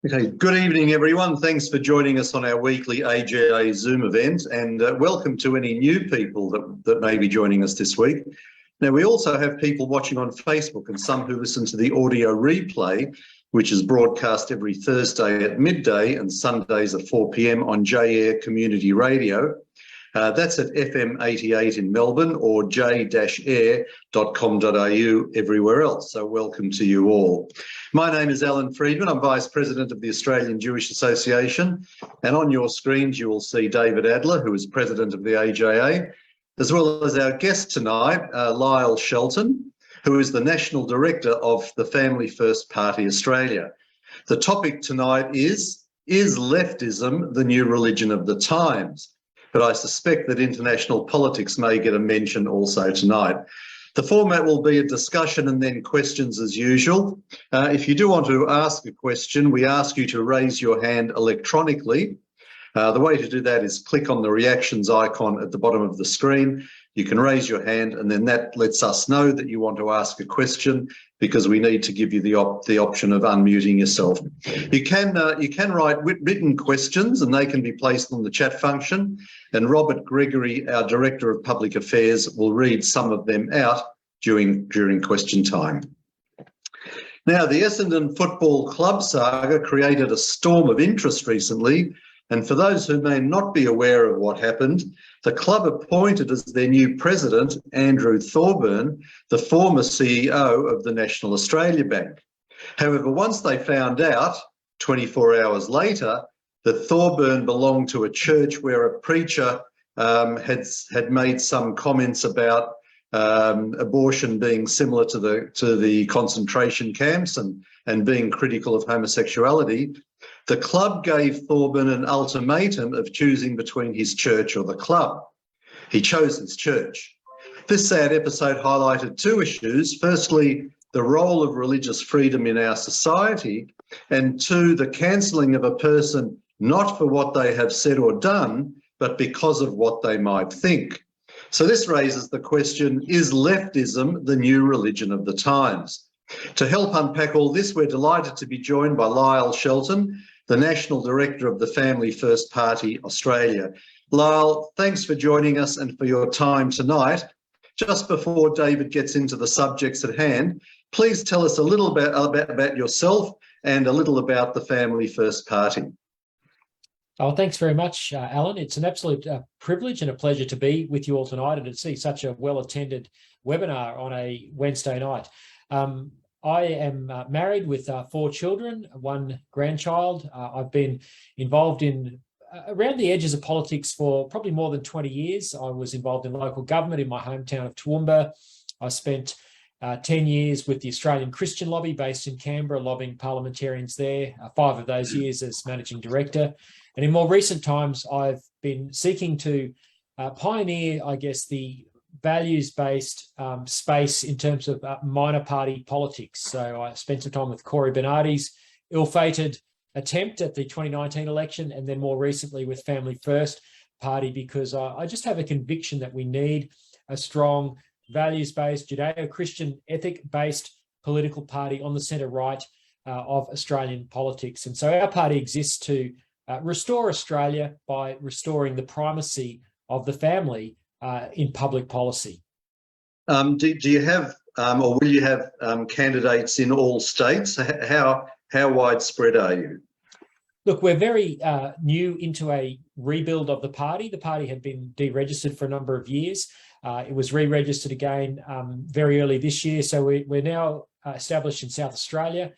Okay, good evening, everyone. Thanks for joining us on our weekly AJA Zoom event, and welcome to any new people that may be joining us this week. Now, we also have people watching on Facebook and some who listen to the audio replay, which is broadcast every Thursday at midday and Sundays at 4 p.m. on J-Air Community Radio. That's at FM 88 in Melbourne or j-air.com.au everywhere else. So welcome to you all. My name is Alan Freedman. I'm Vice President of the Australian Jewish Association. And on your screens, you will see David Adler, who is President of the AJA, as well as our guest tonight, Lyle Shelton, who is the National Director of the Family First Party Australia. The topic tonight is leftism the new religion of the times? But I suspect that international politics may get a mention also tonight. The format will be a discussion and then questions as usual. If you do want to ask a question, we ask you to raise your hand electronically. The way to do that is click on the reactions icon at the bottom of the screen. You can raise your hand and then that lets us know that you want to ask a question, because we need to give you the option of unmuting yourself. You can write written questions and they can be placed on the chat function, and Robert Gregory, our Director of Public Affairs, will read some of them out during question time. Now, the Essendon Football Club saga created a storm of interest recently, and for those who may not be aware of what happened, the club appointed as their new president Andrew Thorburn, the former CEO of the National Australia Bank. However, once they found out, 24 hours later, that Thorburn belonged to a church where a preacher had made some comments about abortion being similar to the concentration camps and being critical of homosexuality, the club gave Thorburn an ultimatum of choosing between his church or the club. He chose his church. This sad episode highlighted two issues. Firstly, the role of religious freedom in our society, and two, the cancelling of a person not for what they have said or done, but because of what they might think. So this raises the question, is leftism the new religion of the times? To help unpack all this, we're delighted to be joined by Lyle Shelton, the National Director of the Family First Party Australia. Lyle, thanks for joining us and for your time tonight. Just before David gets into the subjects at hand, please tell us a little bit about yourself and a little about the Family First Party. Oh, thanks very much, Alan. It's an absolute privilege and a pleasure to be with you all tonight and to see such a well-attended webinar on a Wednesday night. I am married with 4 children, 1 grandchild. I've been involved in around the edges of politics for probably more than 20 years. I was involved in local government in my hometown of Toowoomba. I spent 10 years with the Australian Christian Lobby based in Canberra, lobbying parliamentarians there, 5 of those years as managing director. And in more recent times, I've been seeking to pioneer, I guess, the values-based space in terms of minor party politics. So I spent some time with Cory Bernardi's ill-fated attempt at the 2019 election, and then more recently with Family First Party, because I just have a conviction that we need a strong values-based, Judeo-Christian, ethic-based political party on the centre-right of Australian politics. And so our party exists to restore Australia by restoring the primacy of the family in public policy. Do you have, or will you have candidates in all states? How widespread are you? Look, we're very new into a rebuild of the party. The party had been deregistered for a number of years. It was re-registered again very early this year. So we're now established in South Australia.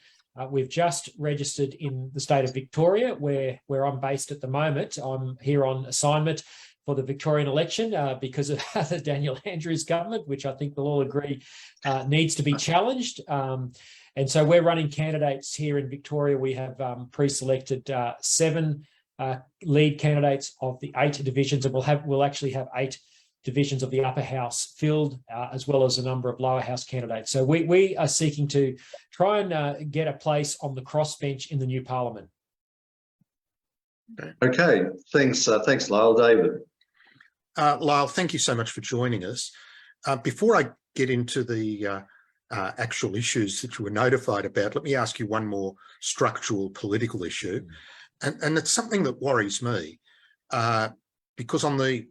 We've just registered in the state of Victoria, where I'm based at the moment. I'm here on assignment for the Victorian election because of the Daniel Andrews government, which I think we'll all agree needs to be challenged. And so we're running candidates here in Victoria. We have pre-selected 7 lead candidates of the 8 divisions, and we'll actually have 8 divisions of the upper house filled, as well as a number of lower house candidates. So we are seeking to try and get a place on the crossbench in the new parliament. Okay, thanks, Lyle. David. Lyle, thank you so much for joining us. Before I get into the actual issues that you were notified about, let me ask you one more structural political issue. And it's something that worries me, because on the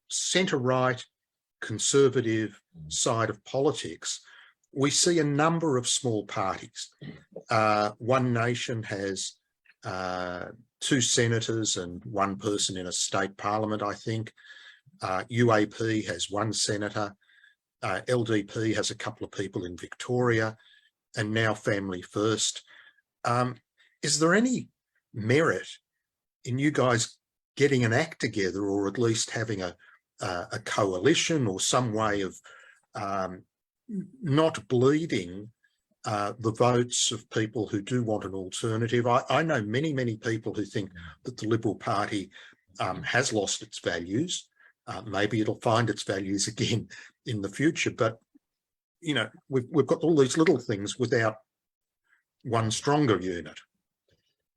centre-right conservative side of politics, we see a number of small parties. One Nation has 2 senators and 1 person in a state parliament, I think. UAP has 1 senator. LDP has a couple of people in Victoria, and now Family First. Is there any merit in you guys getting an act together, or at least having a coalition or some way of not bleeding the votes of people who do want an alternative? I know many, many people who think that the Liberal Party has lost its values. Maybe it'll find its values again in the future, but you know, we've got all these little things without one stronger unit.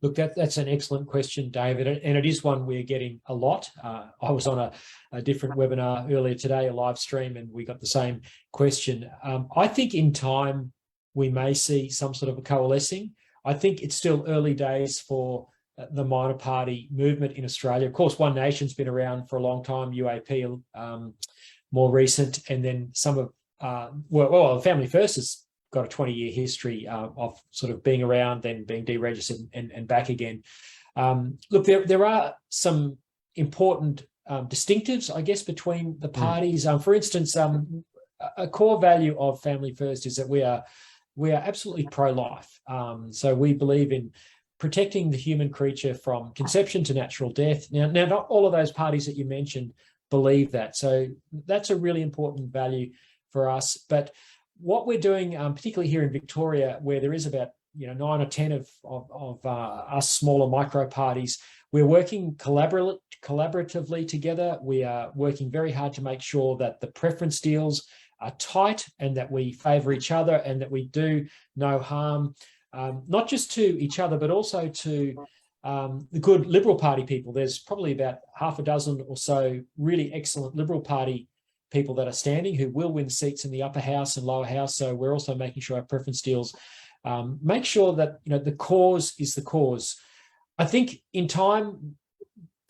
Look, that's an excellent question, David, and it is one we're getting a lot. I was on a different webinar earlier today, a live stream, and we got the same question. I think in time we may see some sort of a coalescing. I think it's still early days for the minor party movement in Australia. Of course, One Nation's been around for a long time, UAP more recent, and then some of, Family First has got a 20-year history of sort of being around, then being deregistered and back again. Look, there are some important distinctives, I guess, between the parties. For instance, a core value of Family First is that we are absolutely pro-life. So we believe in protecting the human creature from conception to natural death. Now, not all of those parties that you mentioned believe that. So that's a really important value for us. But what we're doing, particularly here in Victoria, where there is about 9 or 10 of us smaller micro parties, we're working collaboratively together. We are working very hard to make sure that the preference deals are tight and that we favour each other and that we do no harm, not just to each other, but also to the good Liberal Party people. There's probably about half a dozen or so really excellent Liberal Party people that are standing who will win seats in the upper house and lower house. So we're also making sure our preference deals make sure that the cause is the cause. I think in time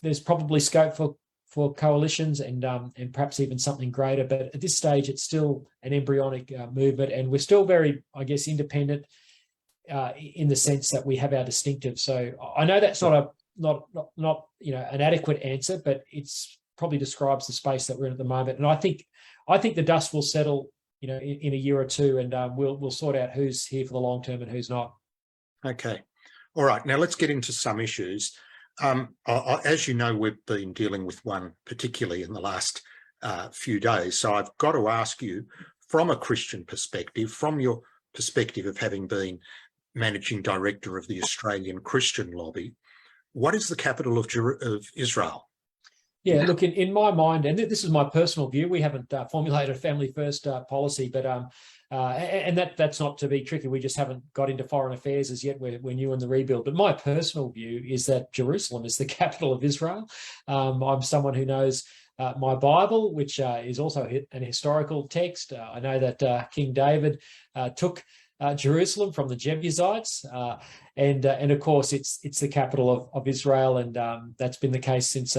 there's probably scope for coalitions and perhaps even something greater, but at this stage it's still an embryonic movement, and we're still very, I guess, independent in the sense that we have our distinctive. So I know that's not an adequate answer, but it's probably describes the space that we're in at the moment. And I think the dust will settle, in a year or two, and we'll sort out who's here for the long term and who's not. Okay. All right. Now let's get into some issues. As you know, we've been dealing with one particularly in the last few days. So I've got to ask you, from a Christian perspective, from your perspective of having been managing director of the Australian Christian Lobby, what is the capital of Israel? Yeah, look, in my mind, and this is my personal view, we haven't formulated a Family First policy, but and that's not to be tricky. We just haven't got into foreign affairs as yet. We're new in the rebuild. But my personal view is that Jerusalem is the capital of Israel. I'm someone who knows my Bible, which is also an historical text. I know that King David took Jerusalem from the Jebusites, and of course it's the capital of Israel, and that's been the case since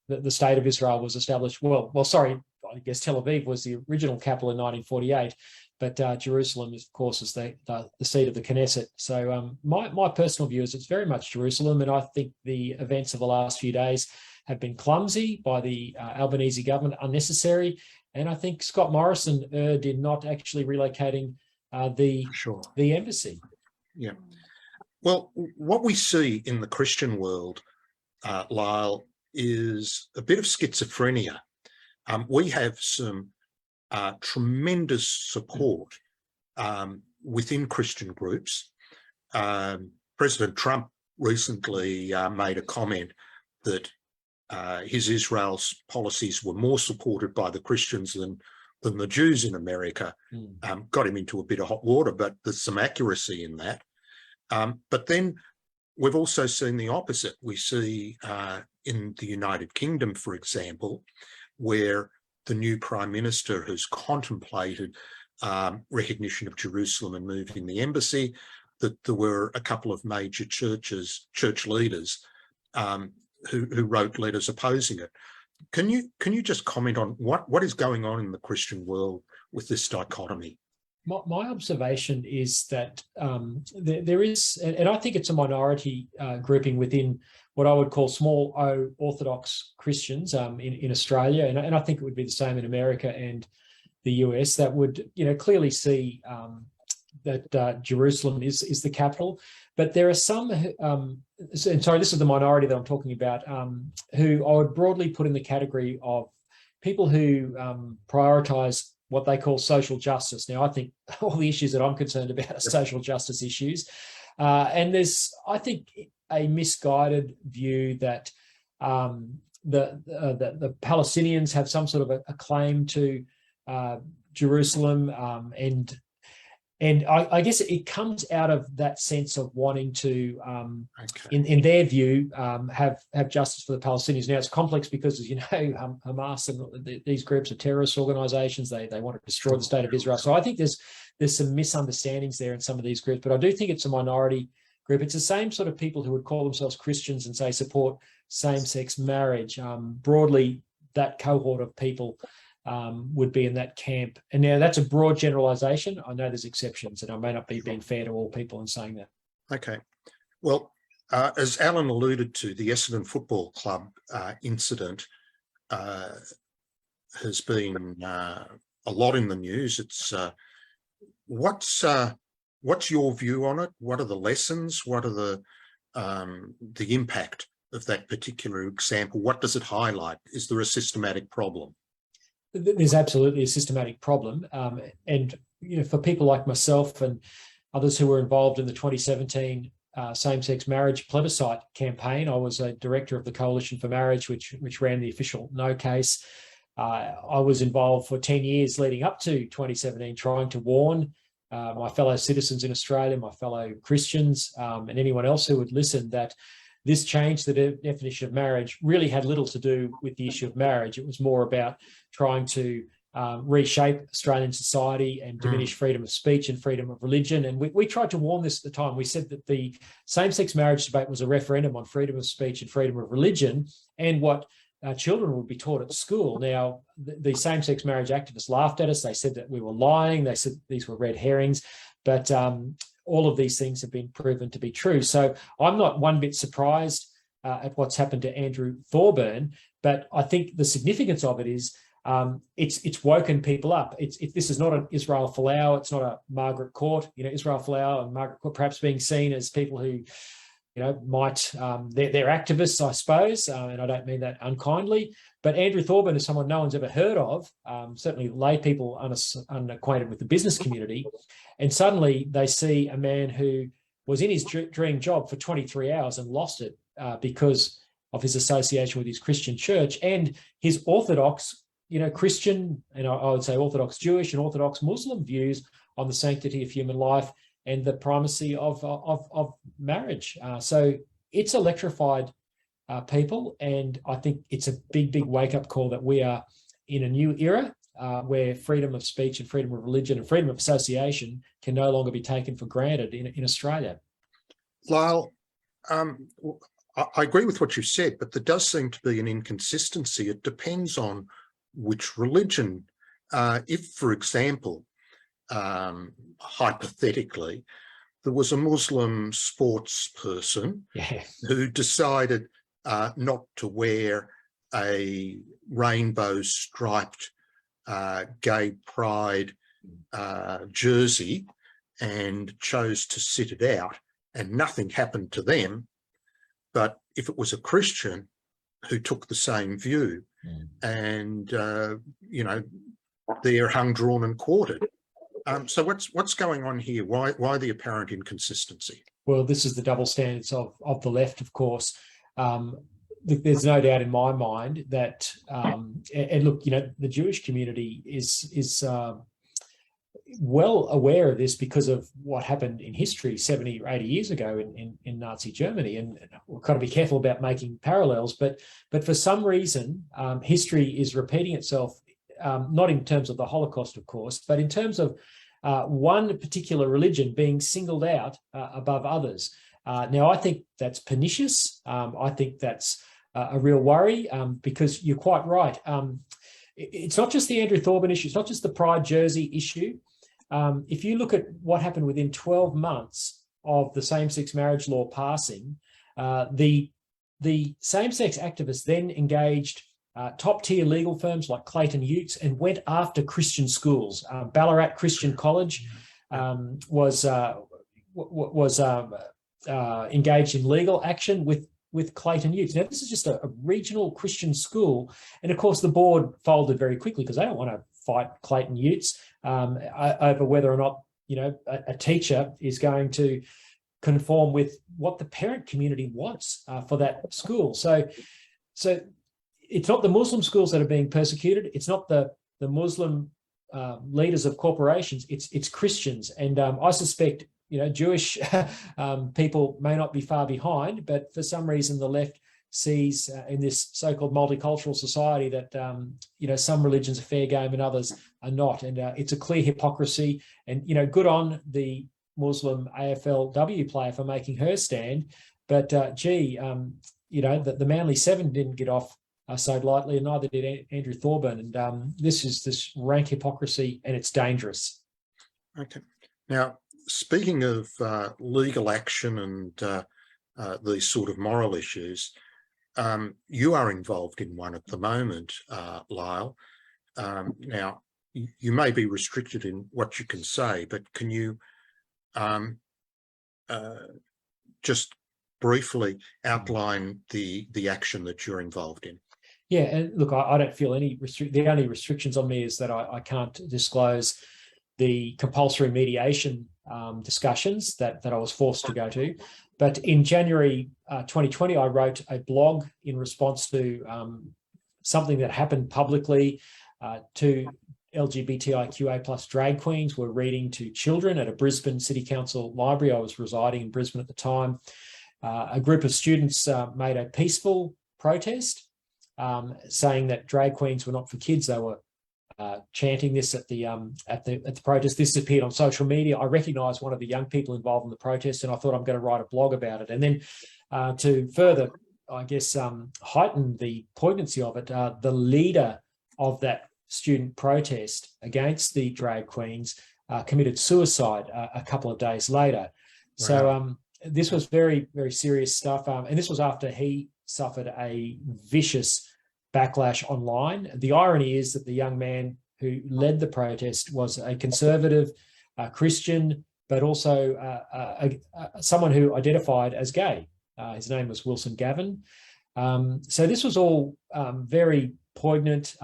the state of Israel was established. I guess Tel Aviv was the original capital in 1948, but Jerusalem, of course, is the seat of the Knesset. So my personal view is it's very much Jerusalem, and I think the events of the last few days have been clumsy by the Albanese government, unnecessary, and I think Scott Morrison erred in not actually relocating the embassy. Yeah. Well, what we see in the Christian world, Lyle, is a bit of schizophrenia. We have some tremendous support within Christian groups. President Trump recently made a comment that his Israel's policies were more supported by the Christians than the Jews in America. Got him into a bit of hot water, but there's some accuracy in that. But then we've also seen the opposite. We see in the United Kingdom, for example, where the new Prime Minister has contemplated recognition of Jerusalem and moving the embassy, that there were a couple of major church leaders who wrote letters opposing it. Can you just comment on what is going on in the Christian world with this dichotomy? My observation is that there is, and I think it's a minority grouping within what I would call small O Orthodox Christians in Australia, and I think it would be the same in America and the US, that would clearly see that Jerusalem is the capital. But there are some, and sorry, this is the minority that I'm talking about, who I would broadly put in the category of people who prioritise what they call social justice. Now, I think all the issues that I'm concerned about are social justice issues. And there's, I think, a misguided view that the Palestinians have some sort of a claim to Jerusalem, and I guess it comes out of that sense of wanting to, in their view, have justice for the Palestinians. Now, it's complex because, as you know, Hamas and these groups are terrorist organisations. They want to destroy the state of Israel. So I think there's some misunderstandings there in some of these groups, but I do think it's a minority group. It's the same sort of people who would call themselves Christians and say support same-sex marriage. Broadly, that cohort of people would be in that camp. And now that's a broad generalisation. I know there's exceptions, and I may not be being fair to all people in saying that. Okay. Well, as Alan alluded to, the Essendon Football Club incident has been a lot in the news. It's what's your view on it? What are the lessons? What are the impact of that particular example? What does it highlight? Is there a systematic problem? There's absolutely a systematic problem. And for people like myself and others who were involved in the 2017 same-sex marriage plebiscite campaign, I was a director of the Coalition for Marriage, which ran the official no case. I was involved for 10 years leading up to 2017, trying to warn my fellow citizens in Australia, my fellow Christians, and anyone else who would listen, that this change, the definition of marriage, really had little to do with the issue of marriage. It was more about trying to reshape Australian society and diminish freedom of speech and freedom of religion. And we tried to warn this at the time. We said that the same-sex marriage debate was a referendum on freedom of speech and freedom of religion and what children would be taught at school. Now, the same-sex marriage activists laughed at us. They said that we were lying. They said these were red herrings. But all of these things have been proven to be true. So I'm not one bit surprised at what's happened to Andrew Thorburn, but I think the significance of it is it's woken people up. This is not an Israel Folau. It's not a Margaret Court. Israel Folau and Margaret Court perhaps being seen as people who, might, they're activists, I suppose, and I don't mean that unkindly. But Andrew Thorburn is someone no one's ever heard of, certainly lay people unacquainted with the business community. And suddenly they see a man who was in his dream job for 23 hours and lost it because of his association with his Christian church and his Orthodox, Christian, and I would say Orthodox Jewish and Orthodox Muslim views on the sanctity of human life and the primacy of marriage. So it's electrified people, and I think it's a big wake-up call that we are in a new era where freedom of speech and freedom of religion and freedom of association can no longer be taken for granted in Australia. Lyle, I agree with what you said, but there does seem to be an inconsistency. It depends on which religion. If, for example, hypothetically, there was a Muslim sports person who decided not to wear a rainbow-striped gay pride jersey and chose to sit it out, and nothing happened to them. But if it was a Christian who took the same view and, they're hung, drawn and quartered. So what's going on here? Why the apparent inconsistency? Well, this is the double standards of the left, of course. There's no doubt in my mind that, and look, the Jewish community is well aware of this because of what happened in history 70 or 80 years ago in Nazi Germany. And we've got to be careful about making parallels. But for some reason, history is repeating itself not in terms of the Holocaust, of course, but in terms of one particular religion being singled out above others. Now, I think that's pernicious. I think that's a real worry, because you're quite right. It's not just the Andrew Thorburn issue. It's not just the Pride jersey issue. If you look at what happened within 12 months of the same-sex marriage law passing, the same-sex activists then engaged top-tier legal firms like Clayton Utz and went after Christian schools. Ballarat Christian College was engaged in legal action with Clayton Utz. Now, this is just a regional Christian school. And of course, the board folded very quickly because they don't want to fight Clayton Utz over whether or not, a teacher is going to conform with what the parent community wants for that school. So it's not the Muslim schools that are being persecuted. It's not the Muslim leaders of corporations. It's Christians. And I suspect, Jewish people may not be far behind, but for some reason the left sees in this so-called multicultural society that, some religions are fair game and others are not. And it's a clear hypocrisy. And, good on the Muslim AFLW player for making her stand. But, the Manly Seven didn't get off so lightly, and neither did Andrew Thorburn. And this is this rank hypocrisy, and it's dangerous. Okay. Now, speaking of legal action and these sort of moral issues, you are involved in one at the moment, Lyle. Now, you may be restricted in what you can say, but can you just briefly outline the action that you're involved in? Yeah, and look, I don't feel any the only restrictions on me is that I can't disclose the compulsory mediation discussions that I was forced to go to. But in January 2020, I wrote a blog in response to something that happened publicly. Two LGBTIQA plus drag queens were reading to children at a Brisbane City Council library. I was residing in Brisbane at the time. A group of students made a peaceful protest, saying that drag queens were not for kids. They were chanting this at the protest. This appeared on social media. I recognised one of the young people involved in the protest, and I thought I'm going to write a blog about it. And then to further, I guess, heighten the poignancy of it, the leader of that student protest against the drag queens committed suicide a couple of days later. Wow. So this was very, very serious stuff. And this was after he suffered a vicious backlash online. The irony is that the young man who led the protest was a conservative Christian, but also someone who identified as gay. His name was Wilson Gavin. So this was all very poignant,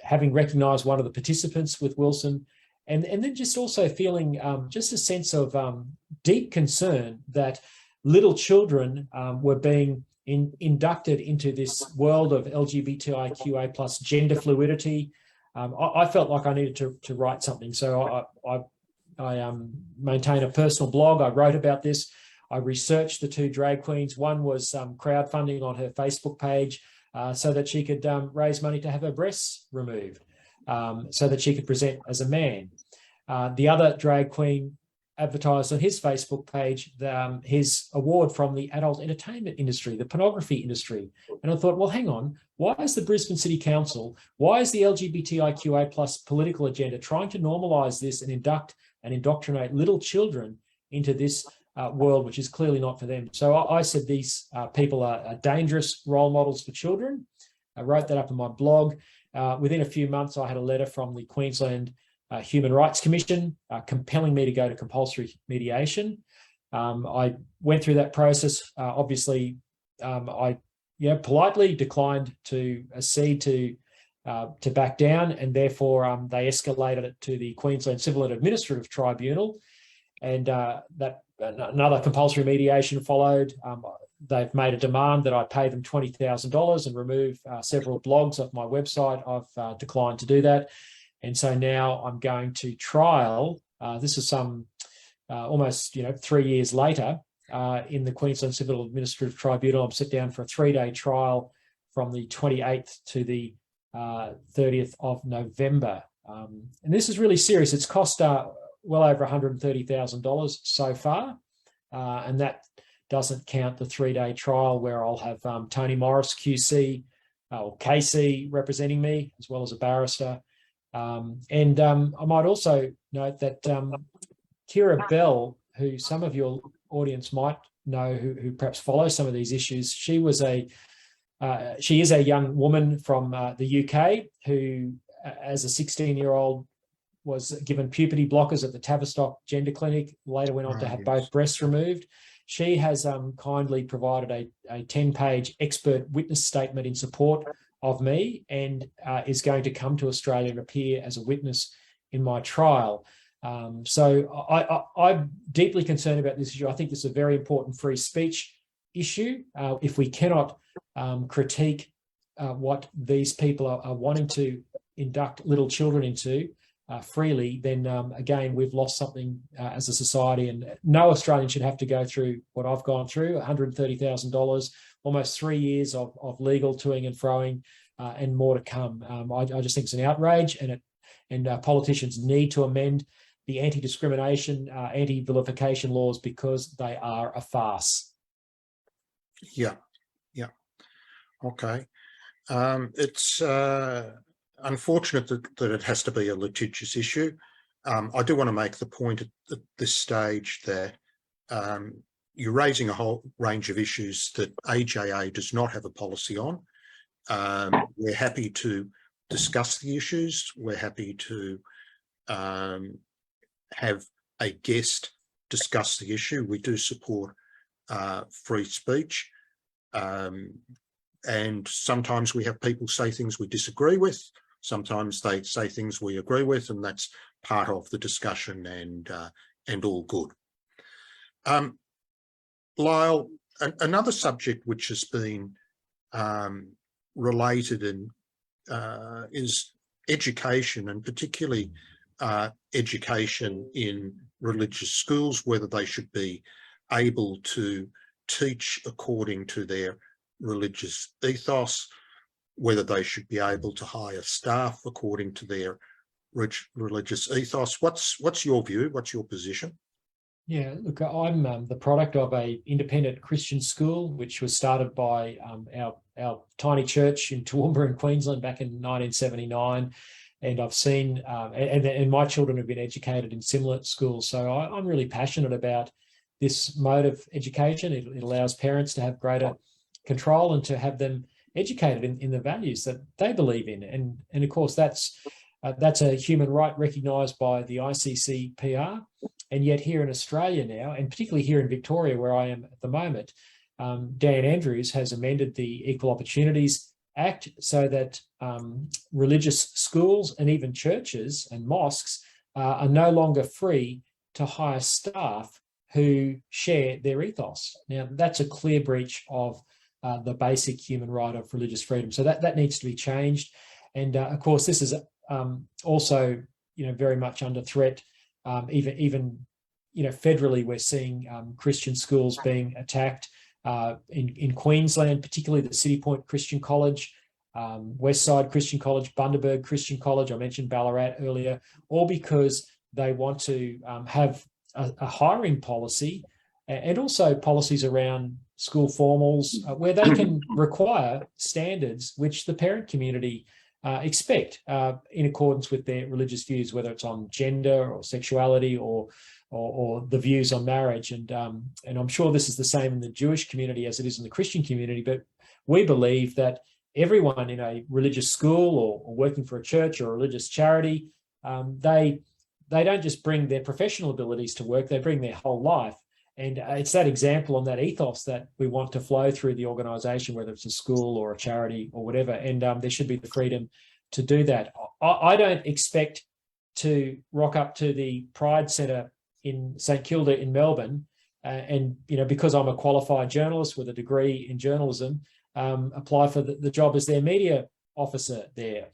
having recognised one of the participants with Wilson, and then just also feeling just a sense of deep concern that little children were being inducted into this world of LGBTIQA plus gender fluidity. I felt like I needed to write something. So I maintain a personal blog. I wrote about this. I researched the two drag queens. One was crowdfunding on her Facebook page so that she could raise money to have her breasts removed so that she could present as a man. The other drag queen advertised on his Facebook page his award from the adult entertainment industry, the pornography industry. And I thought, well, hang on, why is the Brisbane City Council, why is the LGBTIQA plus political agenda trying to normalise this and induct and indoctrinate little children into this world, which is clearly not for them? So I said these people are dangerous role models for children. I wrote that up in my blog. Within a few months, I had a letter from the Queensland Human Rights Commission compelling me to go to compulsory mediation. I went through that process. Obviously, I politely declined to accede to back down, and therefore they escalated it to the Queensland Civil and Administrative Tribunal, and that another compulsory mediation followed. They've made a demand that I pay them $20,000 and remove several blogs off my website. I've declined to do that. And so now I'm going to trial. This is some almost 3 years later in the Queensland Civil Administrative Tribunal. I'm set down for a 3-day trial from the 28th to the 30th of November. And this is really serious. It's cost well over $130,000 so far. And that doesn't count the 3-day trial where I'll have Tony Morris, QC, or KC representing me, as well as a barrister. I might also note that Kira Bell, who some of your audience might know, who perhaps follows some of these issues, she is a young woman from the UK who, as a 16-year-old, was given puberty blockers at the Tavistock Gender Clinic, later went on to have both breasts removed. She has kindly provided a 10-page expert witness statement in support of me, and is going to come to Australia and appear as a witness in my trial. So I'm deeply concerned about this issue. I think this is a very important free speech issue. If we cannot critique what these people are wanting to induct little children into freely, then again, we've lost something as a society, and no Australian should have to go through what I've gone through, $130,000, almost 3 years of legal toing and froing, and more to come. I just think it's an outrage, and politicians need to amend the anti-discrimination, anti-vilification laws, because they are a farce. Yeah. Okay. It's unfortunate that it has to be a litigious issue. I do want to make the point at this stage that you're raising a whole range of issues that AJA does not have a policy on. We're happy to discuss the issues. We're happy to have a guest discuss the issue. We do support free speech. And sometimes we have people say things we disagree with. Sometimes they say things we agree with, and that's part of the discussion, and all good. Lyle, another subject which has been related is education, and particularly education in religious schools, whether they should be able to teach according to their religious ethos, whether they should be able to hire staff according to their religious ethos. What's your view? What's your position? Yeah, look, I'm the product of a independent Christian school, which was started by our tiny church in Toowoomba in Queensland back in 1979. And I've seen, and my children have been educated in similar schools. So I'm really passionate about this mode of education. It allows parents to have greater control and to have them educated in the values that they believe in. And of course, that's a human right recognised by the ICCPR. And yet here in Australia now, and particularly here in Victoria, where I am at the moment, Dan Andrews has amended the Equal Opportunities Act so that religious schools and even churches and mosques are no longer free to hire staff who share their ethos. Now, that's a clear breach of the basic human right of religious freedom. So that needs to be changed. And of course, this is also, very much under threat. Even federally, we're seeing Christian schools being attacked in Queensland, particularly the City Point Christian College, Westside Christian College, Bundaberg Christian College. I mentioned Ballarat earlier, all because they want to have a hiring policy and also policies around school formals where they can require standards which the parent community expect in accordance with their religious views, whether it's on gender or sexuality or the views on marriage. And I'm sure this is the same in the Jewish community as it is in the Christian community, but we believe that everyone in a religious school or working for a church or a religious charity, they don't just bring their professional abilities to work, they bring their whole life. And it's that example and that ethos that we want to flow through the organisation, whether it's a school or a charity or whatever. And there should be the freedom to do that. I don't expect to rock up to the Pride Centre in St Kilda in Melbourne and, because I'm a qualified journalist with a degree in journalism, apply for the job as their media officer there.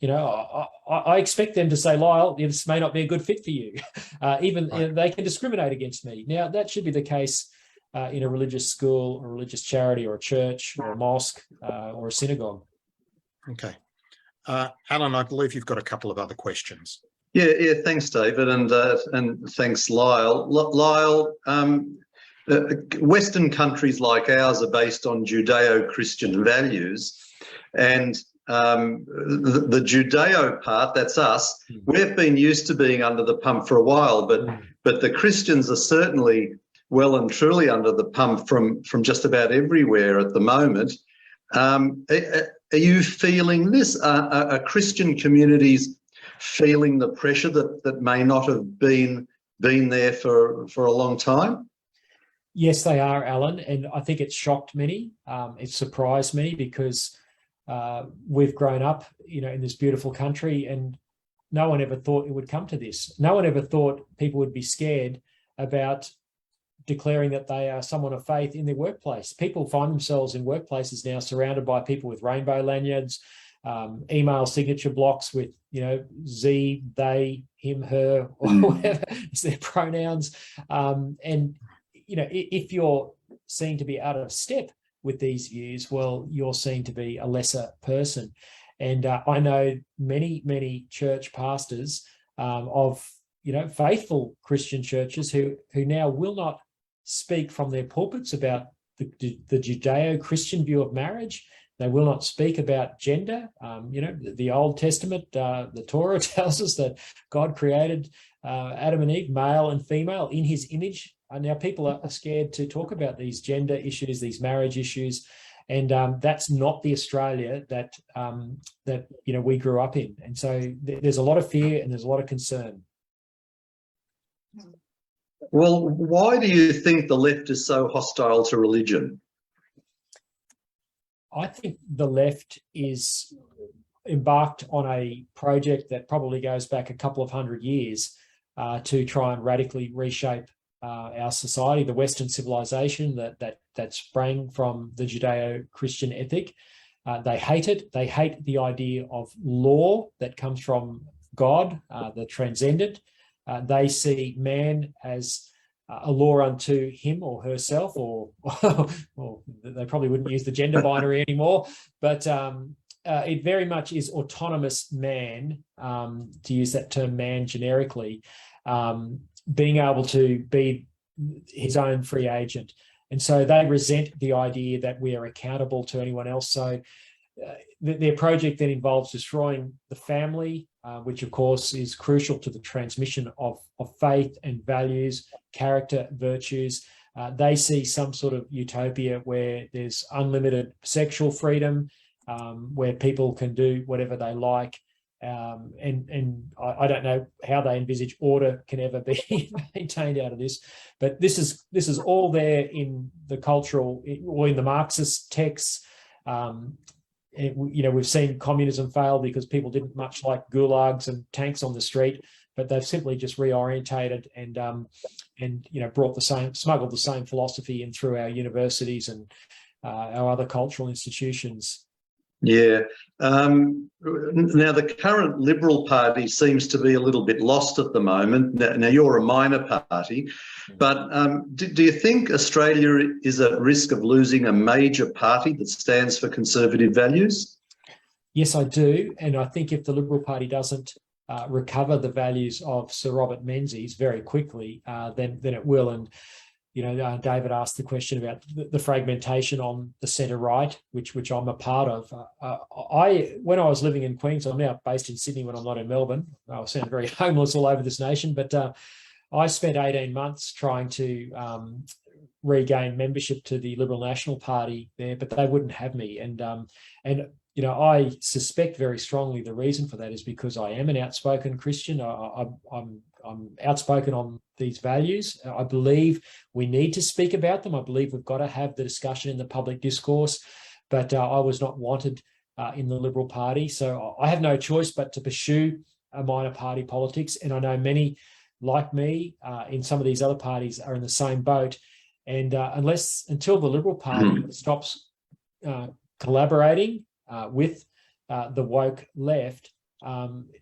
I expect them to say, Lyle, this may not be a good fit for you. They can discriminate against me. Now, that should be the case in a religious school or a religious charity or a church or a mosque or a synagogue. Okay. Alan, I believe you've got a couple of other questions. Yeah. Thanks, David, and thanks, Lyle. Lyle, Western countries like ours are based on Judeo-Christian values, and the Judeo part, that's us. We've been used to being under the pump for a while, but the Christians are certainly well and truly under the pump from just about everywhere at the moment. Are you feeling this? Are Christian communities feeling the pressure that may not have been there for a long time? Yes, they are, Alan, and I think it's shocked many. It surprised me because we've grown up, in this beautiful country, and no one ever thought it would come to this. No one ever thought people would be scared about declaring that they are someone of faith in their workplace. People find themselves in workplaces now surrounded by people with rainbow lanyards, email signature blocks with, Z, they, him, her, or whatever is their pronouns. And, if you're seen to be out of step with these views, well, you're seen to be a lesser person. And I know many church pastors of, faithful Christian churches who now will not speak from their pulpits about the Judeo-Christian view of marriage. They will not speak about gender. The Old Testament, the Torah tells us that God created Adam and Eve, male and female, in his image. Now people are scared to talk about these gender issues, these marriage issues, and that's not the Australia that we grew up in. And so there's a lot of fear and there's a lot of concern. Well, why do you think the left is so hostile to religion? I think the left is embarked on a project that probably goes back a couple of hundred years to try and radically reshape our society, the Western civilization that sprang from the Judeo-Christian ethic. They hate it. They hate the idea of law that comes from God, the transcendent. They see man as a law unto him or herself, or they probably wouldn't use the gender binary anymore, but it very much is autonomous man, to use that term man generically, being able to be his own free agent. And so they resent the idea that we are accountable to anyone else. So their project then involves destroying the family, which of course is crucial to the transmission of faith and values, character, virtues. They see some sort of utopia where there's unlimited sexual freedom, where people can do whatever they like. And I don't know how they envisage order can ever be maintained out of this, but this is all there in the cultural or in the Marxist texts. We've seen communism fail because people didn't much like gulags and tanks on the street, but they've simply just reorientated and smuggled the same philosophy in through our universities and our other cultural institutions. Yeah. Now, the current Liberal Party seems to be a little bit lost at the moment. Now you're a minor party, but do you think Australia is at risk of losing a major party that stands for conservative values? Yes, I do. And I think if the Liberal Party doesn't recover the values of Sir Robert Menzies very quickly, then it will. And David asked the question about the fragmentation on the centre-right, which I'm a part of. When I was living in Queensland, I'm now based in Sydney when I'm not in Melbourne. I sound very homeless all over this nation, but I spent 18 months trying to regain membership to the Liberal National Party there, but they wouldn't have me. And I suspect very strongly the reason for that is because I am an outspoken Christian. I'm outspoken on these values. I believe we need to speak about them. I believe we've got to have the discussion in the public discourse, but I was not wanted in the Liberal Party. So I have no choice but to pursue a minor party politics. And I know many like me in some of these other parties are in the same boat. And until the Liberal Party stops collaborating with the woke left,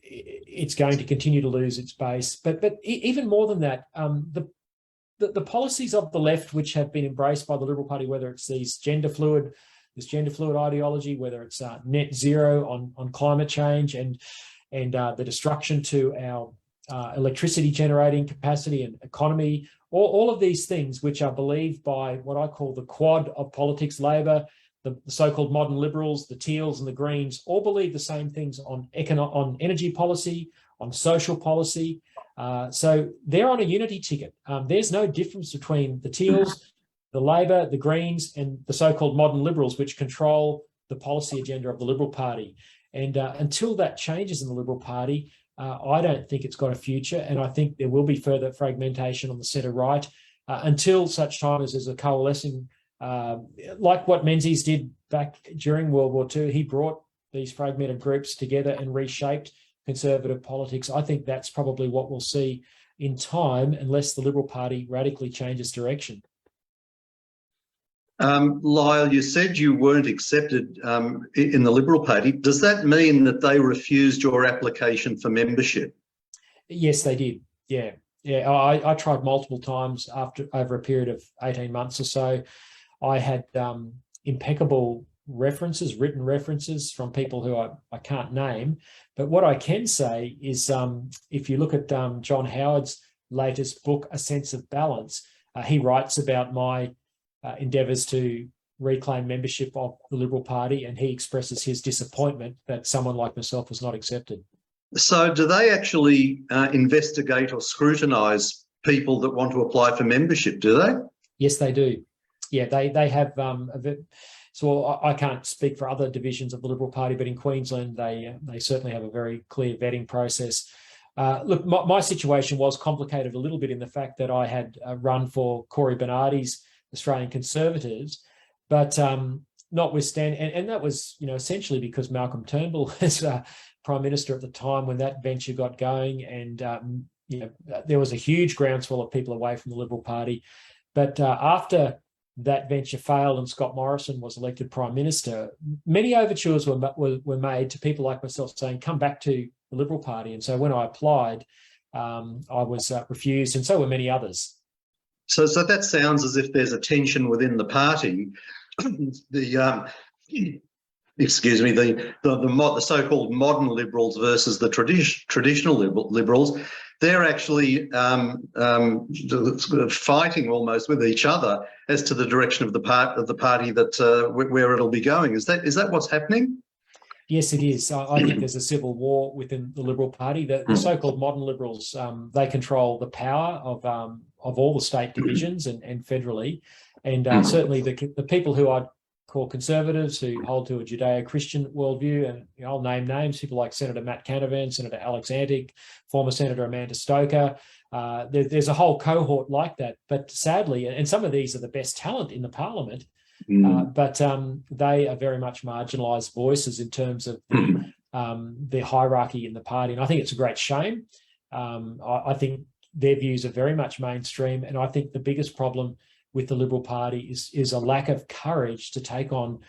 it's going to continue to lose its base. But even more than that, the policies of the left, which have been embraced by the Liberal Party, whether it's these gender fluid this gender fluid ideology, whether it's net zero on climate change and the destruction to our electricity generating capacity and economy, all of these things which are believed by what I call the quad of politics, Labor, the so-called modern liberals, the Teals and the Greens, all believe the same things on energy policy, on social policy. So they're on a unity ticket. There's no difference between the Teals, the Labor, the Greens, and the so-called modern liberals, which control the policy agenda of the Liberal Party. And until that changes in the Liberal Party, I don't think it's got a future. And I think there will be further fragmentation on the centre-right until such time as there's a coalescing, like what Menzies did back during World War II. He brought these fragmented groups together and reshaped conservative politics. I think that's probably what we'll see in time, unless the Liberal Party radically changes direction. Lyle, you said you weren't accepted in the Liberal Party. Does that mean that they refused your application for membership? Yes, they did. Yeah. I tried multiple times over a period of 18 months or so. I had impeccable references, written references from people who I can't name. But what I can say is if you look at John Howard's latest book, A Sense of Balance, he writes about my endeavours to reclaim membership of the Liberal Party, and he expresses his disappointment that someone like myself was not accepted. So do they actually investigate or scrutinise people that want to apply for membership, do they? Yes, they do. Yeah, they have so I can't speak for other divisions of the Liberal Party, but in Queensland, they certainly have a very clear vetting process. Look, my situation was complicated a little bit in the fact that I had run for Cory Bernardi's Australian Conservatives, but notwithstanding, and that was, essentially because Malcolm Turnbull was Prime Minister at the time when that venture got going, and there was a huge groundswell of people away from the Liberal Party. But after that venture failed and Scott Morrison was elected Prime Minister, many overtures were made to people like myself saying, come back to the Liberal Party. And so when I applied, I was refused, and so were many others. So that sounds as if there's a tension within the party. The so-called modern liberals versus the traditional liberals. They're actually fighting almost with each other as to the direction of the party that where it'll be going. Is that what's happening? Yes, it is. I think there's a civil war within the Liberal Party. The so-called modern liberals, they control the power of all the state divisions and federally, and certainly the people who I'd call conservatives, who hold to a Judeo-Christian worldview, and I'll name names, people like Senator Matt Canavan, Senator Alex Antic, former Senator Amanda Stoker. There's a whole cohort like that, but sadly, and some of these are the best talent in the parliament, but they are very much marginalised voices in terms of the hierarchy in the party, and I think it's a great shame. I think their views are very much mainstream, and I think the biggest problem with the Liberal Party is a lack of courage to take on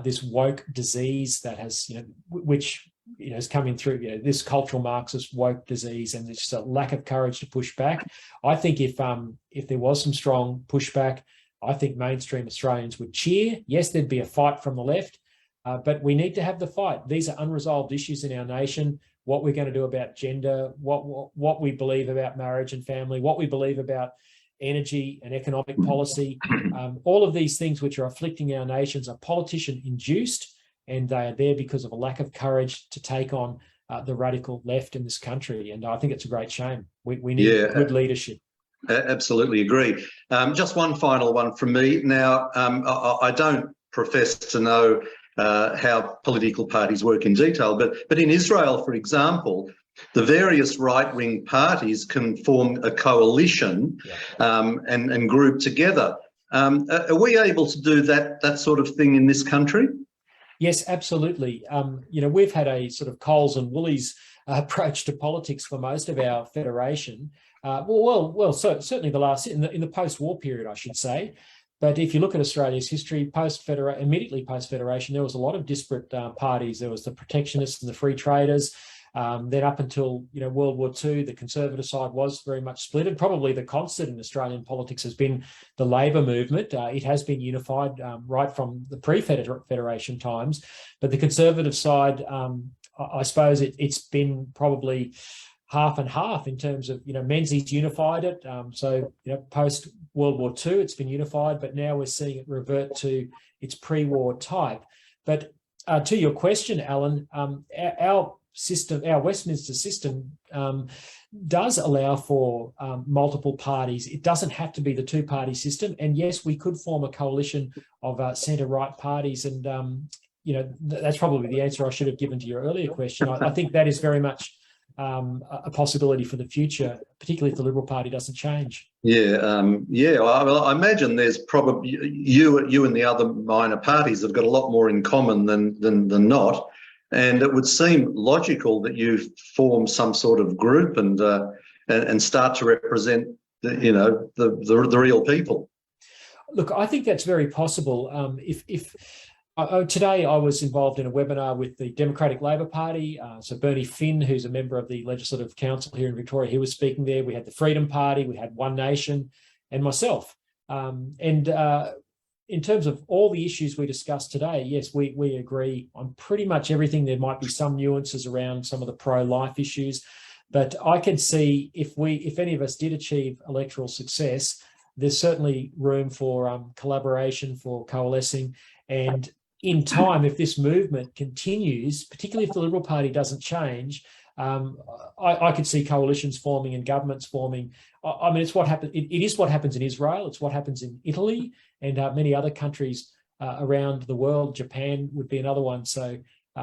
this woke disease that has, which is coming through, this cultural Marxist woke disease, and it's just a lack of courage to push back. I think if there was some strong pushback, I think mainstream Australians would cheer. Yes, there'd be a fight from the left, but we need to have the fight. These are unresolved issues in our nation. What we're going to do about gender, what we believe about marriage and family, what we believe about energy and economic policy, all of these things which are afflicting our nations are politician-induced, and they are there because of a lack of courage to take on the radical left in this country. And I think it's a great shame. We need good leadership. Absolutely agree. Just one final one from me. Now, I don't profess to know how political parties work in detail, but in Israel, for example, the various right-wing parties can form a coalition and group together. Are we able to do that sort of thing in this country? Yes, absolutely. We've had a sort of Coles and Woolies approach to politics for most of our federation. Certainly in the post-war period, I should say. But if you look at Australia's history, immediately post-federation, there was a lot of disparate parties. There was the protectionists and the free traders. Then up until World War II, the Conservative side was very much split, and probably the constant in Australian politics has been the Labor movement. It has been unified right from the pre-Federation times, but the Conservative side, I suppose it's been probably half and half in terms of, Menzies unified it. So post World War II, it's been unified, but now we're seeing it revert to its pre-war type. But to your question, Alan, our system, our Westminster system, does allow for multiple parties. It doesn't have to be the two-party system. And yes, we could form a coalition of centre-right parties. And, that's probably the answer I should have given to your earlier question. I think that is very much a possibility for the future, particularly if the Liberal Party doesn't change. Well, I imagine there's probably you and the other minor parties have got a lot more in common than not, and it would seem logical that you form some sort of group and start to represent the real people. Look, I think that's very possible. Today I was involved in a webinar with the Democratic Labor Party. So Bernie Finn, who's a member of the Legislative Council here in Victoria, he was speaking there. We had the Freedom Party, we had One Nation, and myself. In terms of all the issues we discussed today, yes, we agree on pretty much everything. There might be some nuances around some of the pro-life issues, but I can see if any of us did achieve electoral success, there's certainly room for collaboration, for coalescing, and in time, if this movement continues, particularly if the Liberal Party doesn't change, I could see coalitions forming and governments forming. I mean, it's what happens. It is what happens in Israel. It's what happens in Italy and many other countries around the world. Japan would be another one. So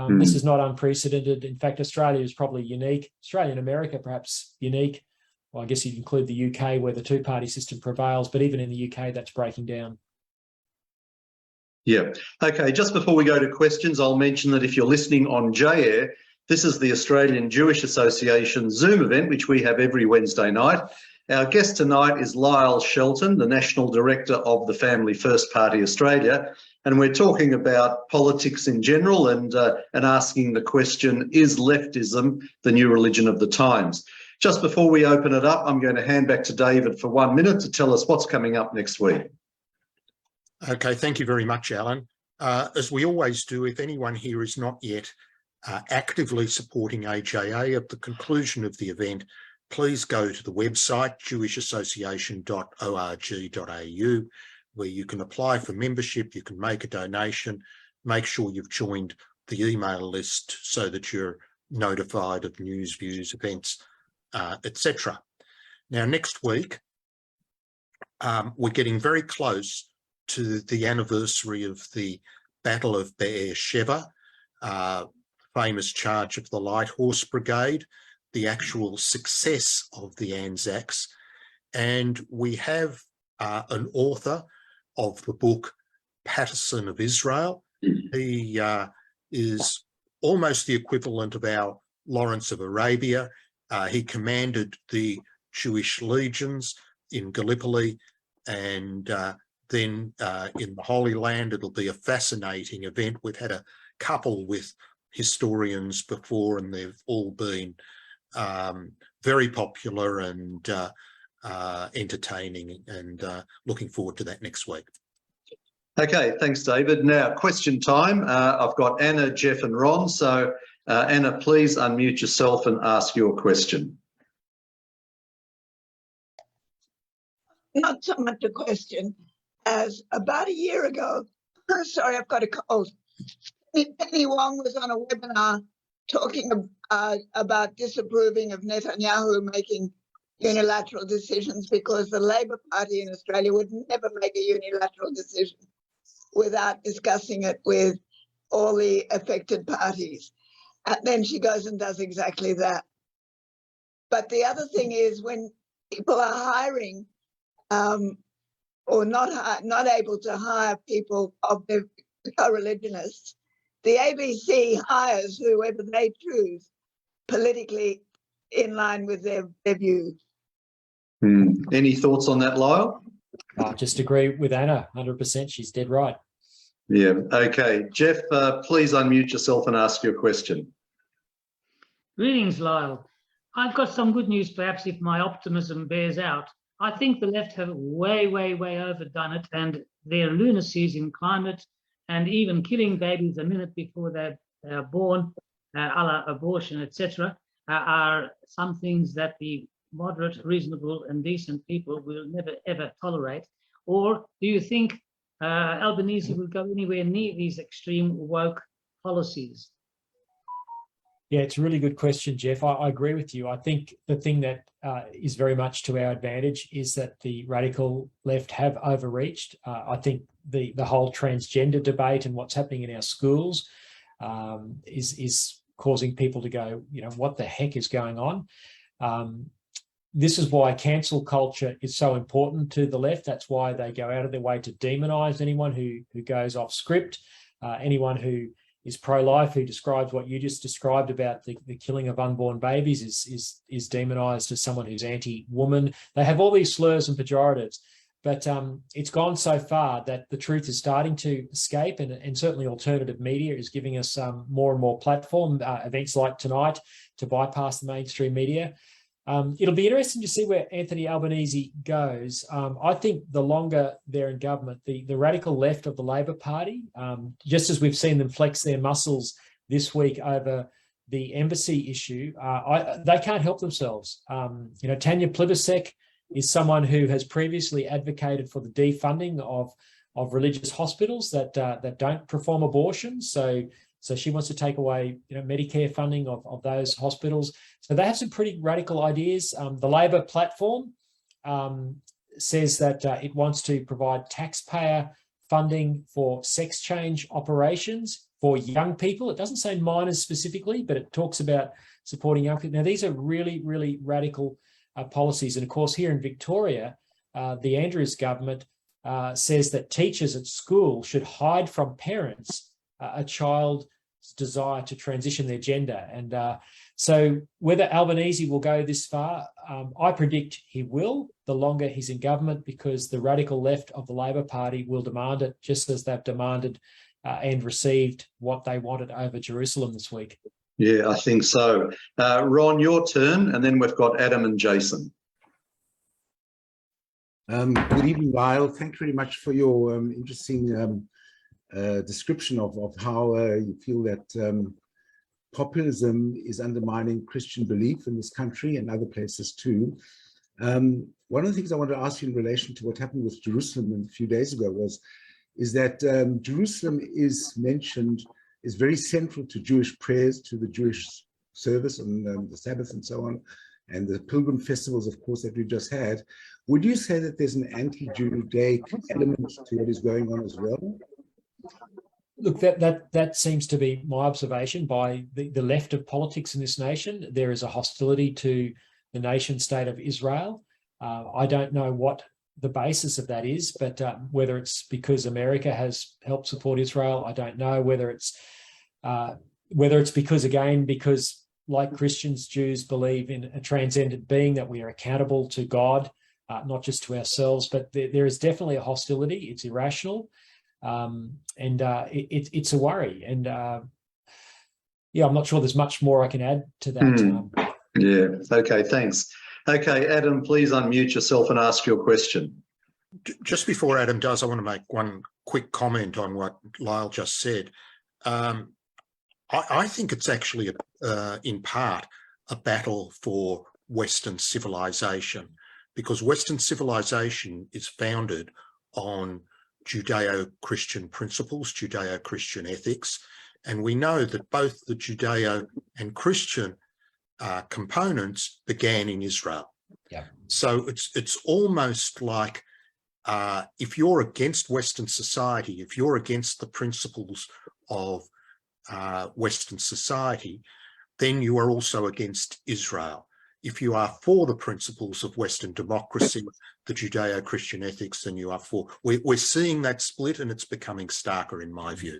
this is not unprecedented. In fact, Australia is probably unique. Australia and America perhaps unique. Well, I guess you'd include the UK where the two-party system prevails, but even in the UK, that's breaking down. Yeah. Okay, just before we go to questions, I'll mention that if you're listening on J-Air, this is the Australian Jewish Association Zoom event, which we have every Wednesday night. Our guest tonight is Lyle Shelton, the National Director of the Family First Party Australia, and we're talking about politics in general and asking the question, is leftism the new religion of the times? Just before we open it up, I'm going to hand back to David for 1 minute to tell us what's coming up next week. Okay, thank you very much, Alan. As we always do, if anyone here is not yet actively supporting AJA at the conclusion of the event, please go to the website jewishassociation.org.au, where you can apply for membership, you can make a donation, make sure you've joined the email list so that you're notified of news, views, events, etc. Now, next week, we're getting very close to the anniversary of the Battle of Be'er Sheva, famous charge of the Light Horse Brigade, the actual success of the Anzacs. And we have an author of the book, Patterson of Israel. He is almost the equivalent of our Lawrence of Arabia. He commanded the Jewish legions in Gallipoli, and then in the Holy Land. It'll be a fascinating event. We've had a couple with historians before, and they've all been very popular and entertaining, and looking forward to that next week. Okay, thanks, David. Now, question time. I've got Anna, Jeff and Ron. So, Anna, please unmute yourself and ask your question. Not so much a question as about a year ago, sorry, I've got a cold. Penny Wong was on a webinar talking about disapproving of Netanyahu making unilateral decisions, because the Labor Party in Australia would never make a unilateral decision without discussing it with all the affected parties. And then she goes and does exactly that. But the other thing is, when people are hiring or not able to hire people of their co-religionists, the ABC hires whoever they choose politically in line with their views. Any thoughts on that, Lyle? I just agree with Anna, 100%. She's dead right. Yeah. Okay. Jeff, please unmute yourself and ask your question. Greetings, Lyle. I've got some good news, perhaps, if my optimism bears out. I think the left have way, way, way overdone it, and their lunacies in climate and even killing babies a minute before they're born, a la abortion, etc., are some things that the moderate, reasonable, and decent people will never, ever tolerate. Or do you think Albanese will go anywhere near these extreme woke policies? Yeah, it's a really good question, Jeff. I agree with you. I think the thing that is very much to our advantage is that the radical left have overreached. I think the whole transgender debate and what's happening in our schools is causing people to go, what the heck is going on? This is why cancel culture is so important to the left. That's why they go out of their way to demonise anyone who goes off script, anyone who is pro-life, who describes what you just described about the killing of unborn babies is demonised as someone who's anti-woman. They have all these slurs and pejoratives, but it's gone so far that the truth is starting to escape, and certainly alternative media is giving us more and more platform, events like tonight, to bypass the mainstream media. It'll be interesting to see where Anthony Albanese goes. I think the longer they're in government, the radical left of the Labor Party, just as we've seen them flex their muscles this week over the embassy issue, they can't help themselves. Tanya Plibersek is someone who has previously advocated for the defunding of religious hospitals that don't perform abortions. So she wants to take away, Medicare funding of those hospitals. So they have some pretty radical ideas. The Labor platform says that it wants to provide taxpayer funding for sex change operations for young people. It doesn't say minors specifically, but it talks about supporting young people. Now, these are really, really radical policies. And of course, here in Victoria, the Andrews government says that teachers at school should hide from parents a child's desire to transition their gender. And so whether Albanese will go this far, I predict he will, the longer he's in government, because the radical left of the Labor Party will demand it, just as they've demanded and received what they wanted over Jerusalem this week. Yeah, I think so. Ron, your turn, and then we've got Adam and Jason. Good evening, Lyle. Thank you very much for your interesting description of how you feel that populism is undermining Christian belief in this country and other places too. One of the things I wanted to ask you in relation to what happened with Jerusalem a few days ago is that Jerusalem is very central to Jewish prayers, to the Jewish service on the Sabbath and so on, and the pilgrim festivals, of course, that we just had. Would you say that there's an anti-Judaic element to what is going on as well? Look, that seems to be my observation by the left of politics in this nation. There is a hostility to the nation state of Israel. I don't know what the basis of that is, but whether it's because America has helped support Israel, I don't know. Whether it's because like Christians, Jews believe in a transcendent being, that we are accountable to God, not just to ourselves. But there is definitely a hostility. It's irrational. It's a worry, and I'm not sure there's much more I can add to that. Yeah. Okay. Thanks. Okay, Adam, please unmute yourself and ask your question. Just before Adam does, I want to make one quick comment on what Lyle just said. I think it's actually, in part, a battle for Western civilization, because Western civilization is founded on Judeo-Christian principles, Judeo-Christian ethics, and we know that both the Judeo and Christian components began in Israel. Yeah. So it's almost like if you're against Western society, if you're against the principles of Western society, then you are also against Israel. If you are for the principles of Western democracy, the Judeo-Christian ethics, then you are for. We're seeing that split, and it's becoming starker in my view.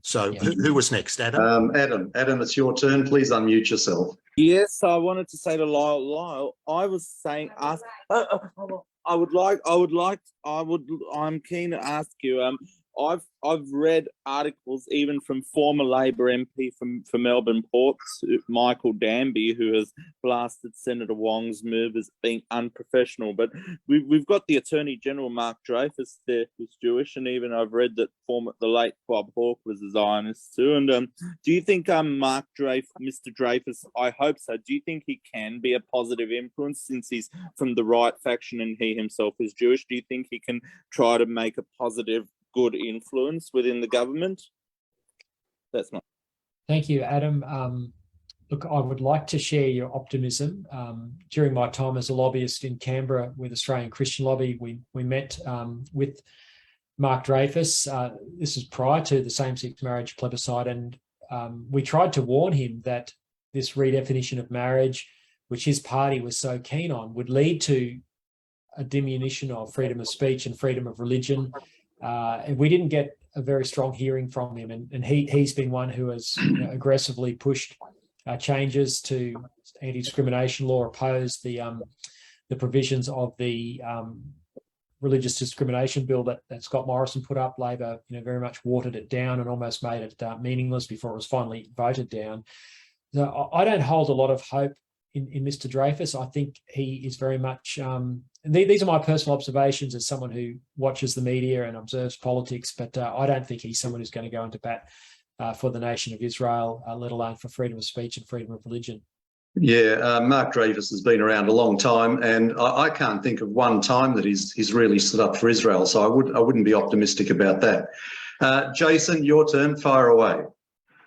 So who was next, Adam? Adam, it's your turn. Please unmute yourself. Yes, I wanted to say to Lyle, I was saying, I'm keen to ask you, I've read articles even from former Labor MP for Melbourne Ports, Michael Danby, who has blasted Senator Wong's move as being unprofessional. But we've got the Attorney General Mark Dreyfus there, who's Jewish, and even I've read that the late Bob Hawke was a Zionist too. And do you think Mr. Dreyfus, I hope so, do you think he can be a positive influence since he's from the right faction and he himself is Jewish? Do you think he can try to make a positive, good influence within the government? That's my. Thank you, Adam. Look, I would like to share your optimism. During my time as a lobbyist in Canberra with Australian Christian Lobby, we met with Mark Dreyfus. This is prior to the same-sex marriage plebiscite, and we tried to warn him that this redefinition of marriage, which his party was so keen on, would lead to a diminution of freedom of speech and freedom of religion. And we didn't get a very strong hearing from him. And he's been one who has aggressively pushed changes to anti-discrimination law, opposed the provisions of the religious discrimination bill that Scott Morrison put up. Labor, very much watered it down and almost made it meaningless before it was finally voted down. So I don't hold a lot of hope in Mr. Dreyfus. I think he is very much, these are my personal observations as someone who watches the media and observes politics, but I don't think he's someone who's going to go into bat for the nation of Israel, let alone for freedom of speech and freedom of religion. Yeah, Mark Dreyfus has been around a long time, and I can't think of one time that he's really stood up for Israel, so I wouldn't be optimistic about that. Jason, your turn, fire away.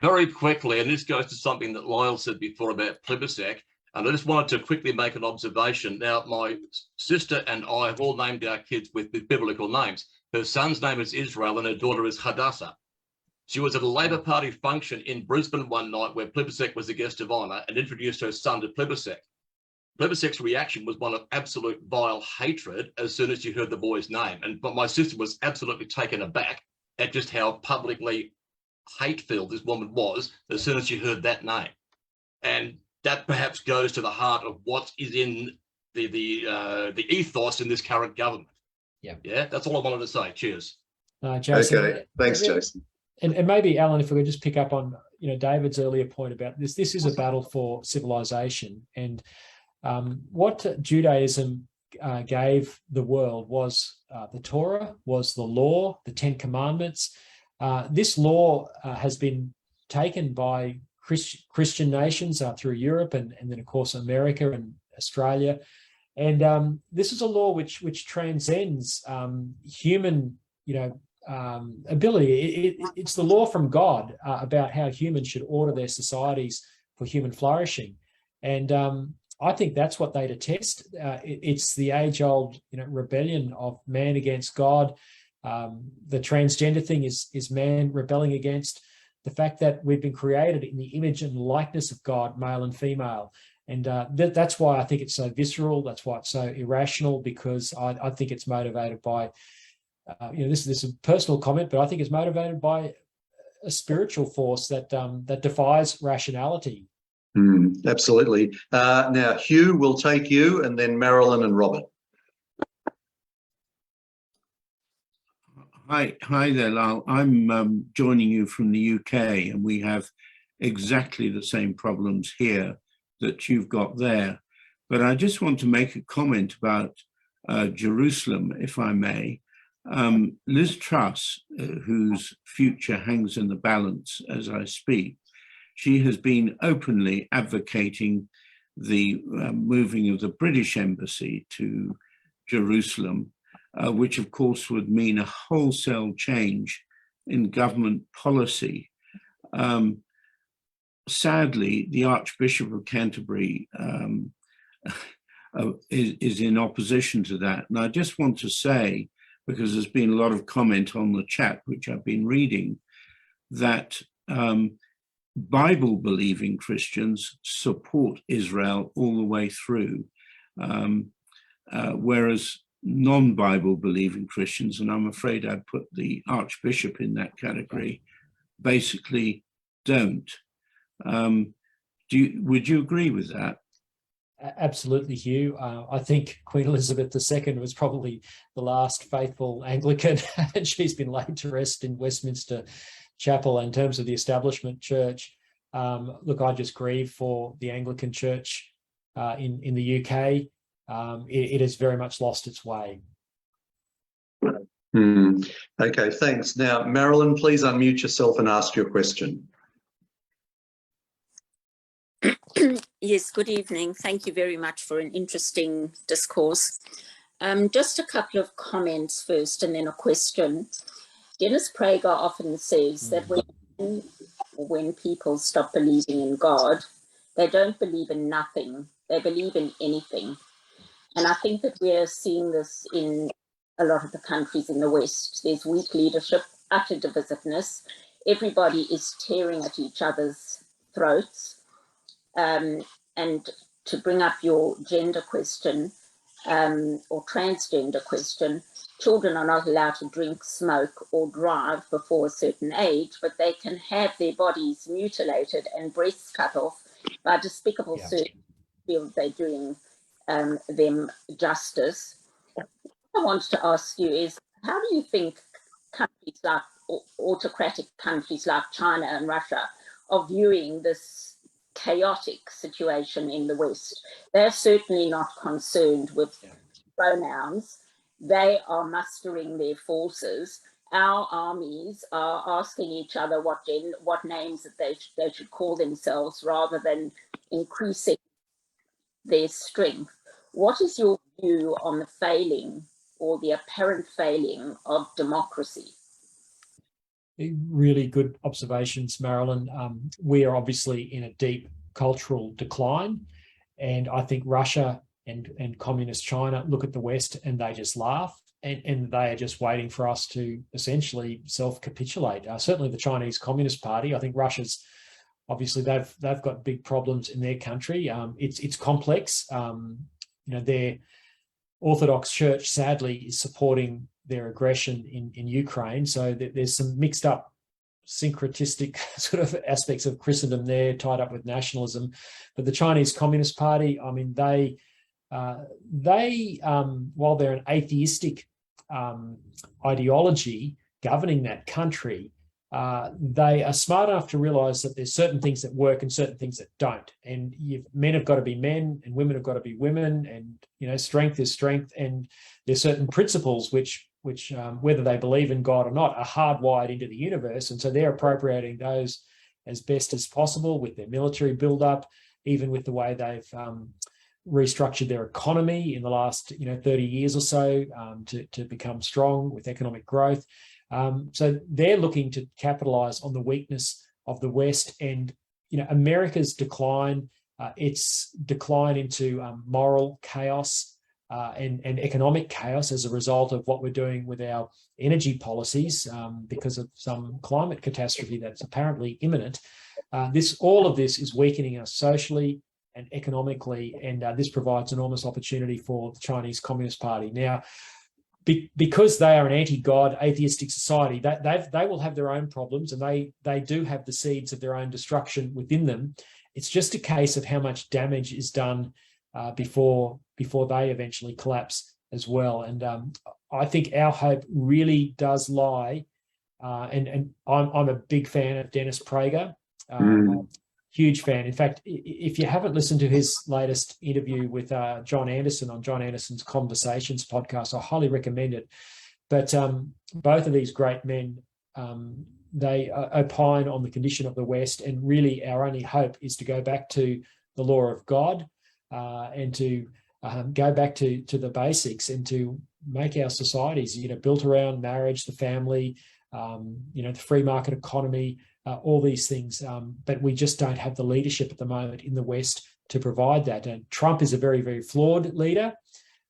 Very quickly, and this goes to something that Lyle said before about Plebiscite, and I just wanted to quickly make an observation. Now, my sister and I have all named our kids with biblical names. Her son's name is Israel and her daughter is Hadassah. She was at a Labor Party function in Brisbane one night where Plebiscite was a guest of honour and introduced her son to Plebiscite. Plebiscite's reaction was one of absolute vile hatred as soon as she heard the boy's name. But my sister was absolutely taken aback at just how publicly hate-filled this woman was as soon as she heard that name. And that perhaps goes to the heart of what is in the ethos in this current government. Yeah, that's all I wanted to say. Cheers. Jason, okay, thanks, Jason. And maybe, Alan, if we could just pick up on David's earlier point about this is a battle for civilization, and what Judaism gave the world was the Torah, was the law, the Ten Commandments. This law has been taken by Christian nations through Europe and then, of course, America and Australia. And this is a law which transcends human, ability. It's the law from God about how humans should order their societies for human flourishing. And I think that's what they detest. It's the age-old, rebellion of man against God. The transgender thing is man rebelling against the fact that we've been created in the image and likeness of God, male and female. And that's why I think it's so visceral. That's why it's so irrational, because I think it's motivated by, this is a personal comment, but I think it's motivated by a spiritual force that defies rationality. Absolutely. Now, Hugh, will take you, and then Marilyn and Robert. Hi there, Lyle. I'm joining you from the UK, and we have exactly the same problems here that you've got there. But I just want to make a comment about Jerusalem, if I may. Liz Truss, whose future hangs in the balance as I speak, she has been openly advocating the moving of the British embassy to Jerusalem, which of course would mean a wholesale change in government policy. Sadly, the Archbishop of Canterbury is in opposition to that. And I just want to say, because there's been a lot of comment on the chat, which I've been reading, that Bible-believing Christians support Israel all the way through, whereas non-Bible believing Christians, and I'm afraid I'd put the Archbishop in that category, basically don't. Would you agree with that? Absolutely, Hugh. I think Queen Elizabeth II was probably the last faithful Anglican, and she's been laid to rest in Westminster Chapel. In terms of the establishment church, look, I just grieve for the Anglican Church in the UK. It has very much lost its way. Okay, thanks. Now, Marilyn, please unmute yourself and ask your question. Yes, good evening. Thank you very much for an interesting discourse. Just a couple of comments first and then a question. Dennis Prager often says that when people stop believing in God, they don't believe in nothing, they believe in anything. And I think that we're seeing this in a lot of the countries in the West. There's weak leadership, utter divisiveness. Everybody is tearing at each other's throats. And to bring up your gender question or transgender question, children are not allowed to drink, smoke or drive before a certain age, but they can have their bodies mutilated and breasts cut off by despicable surgeons who feel they're doing them justice. What I want to ask you is, how do you think countries like autocratic countries like China and Russia are viewing this chaotic situation in the West? They're certainly not concerned with pronouns. They are mustering their forces. Our armies are asking each other what names that they should call themselves rather than increasing their strength. What is your view on the failing or the apparent failing of democracy? Really good observations, Marilyn. We are obviously in a deep cultural decline, and I think Russia and communist China look at the West and they just laugh, and they are just waiting for us to essentially self-capitulate. Certainly the Chinese Communist Party. I think Russia's obviously they've got big problems in their country. It's complex. Their Orthodox Church sadly is supporting their aggression in Ukraine. So there's some mixed up syncretistic sort of aspects of Christendom there tied up with nationalism. But the Chinese Communist Party, I mean, they while they're an atheistic ideology governing that country, they are smart enough to realize that there's certain things that work and certain things that don't. And men have got to be men and women have got to be women, and strength is strength. And there's certain principles which whether they believe in God or not are hardwired into the universe. And so they're appropriating those as best as possible with their military buildup, even with the way they've restructured their economy in the last 30 years or so to become strong with economic growth. So they're looking to capitalize on the weakness of the West, and America's decline, its decline into moral chaos and economic chaos as a result of what we're doing with our energy policies because of some climate catastrophe that's apparently imminent. All of this is weakening us socially and economically, and this provides enormous opportunity for the Chinese Communist Party. Now, because they are an anti-God, atheistic society, they will have their own problems, and they do have the seeds of their own destruction within them. It's just a case of how much damage is done before they eventually collapse as well. And I think our hope really does lie, and I'm a big fan of Dennis Prager, huge fan. In fact, if you haven't listened to his latest interview with John Anderson on John Anderson's Conversations podcast, I highly recommend it. But both of these great men, they opine on the condition of the West, and really our only hope is to go back to the law of God and to go back to the basics and to make our societies, built around marriage, the family, the free market economy, all these things. But we just don't have the leadership at the moment in the West to provide that. And Trump is a very, very flawed leader.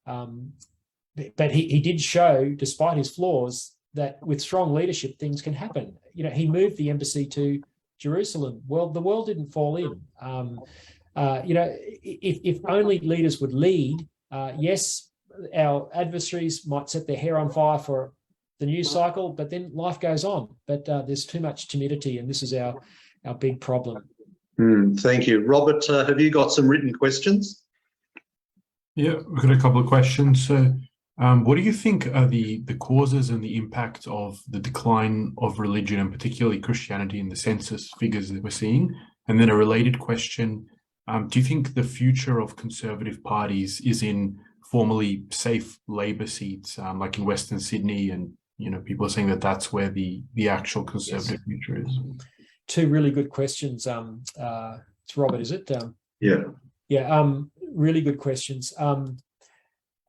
But he did show, despite his flaws, that with strong leadership, things can happen. He moved the embassy to Jerusalem. Well, the world didn't fall in. If only leaders would lead, yes, our adversaries might set their hair on fire for the news cycle, but then life goes on. But there's too much timidity, and this is our big problem. Thank you. Robert, have you got some written questions? Yeah, we've got a couple of questions. So, what do you think are the causes and the impact of the decline of religion, and particularly Christianity, in the census figures that we're seeing? And then a related question, do you think the future of conservative parties is in formerly safe Labor seats, like in Western Sydney, and people are saying that that's where the actual conservative future is? Two really good questions. It's Robert, is it? Yeah. Yeah, really good questions.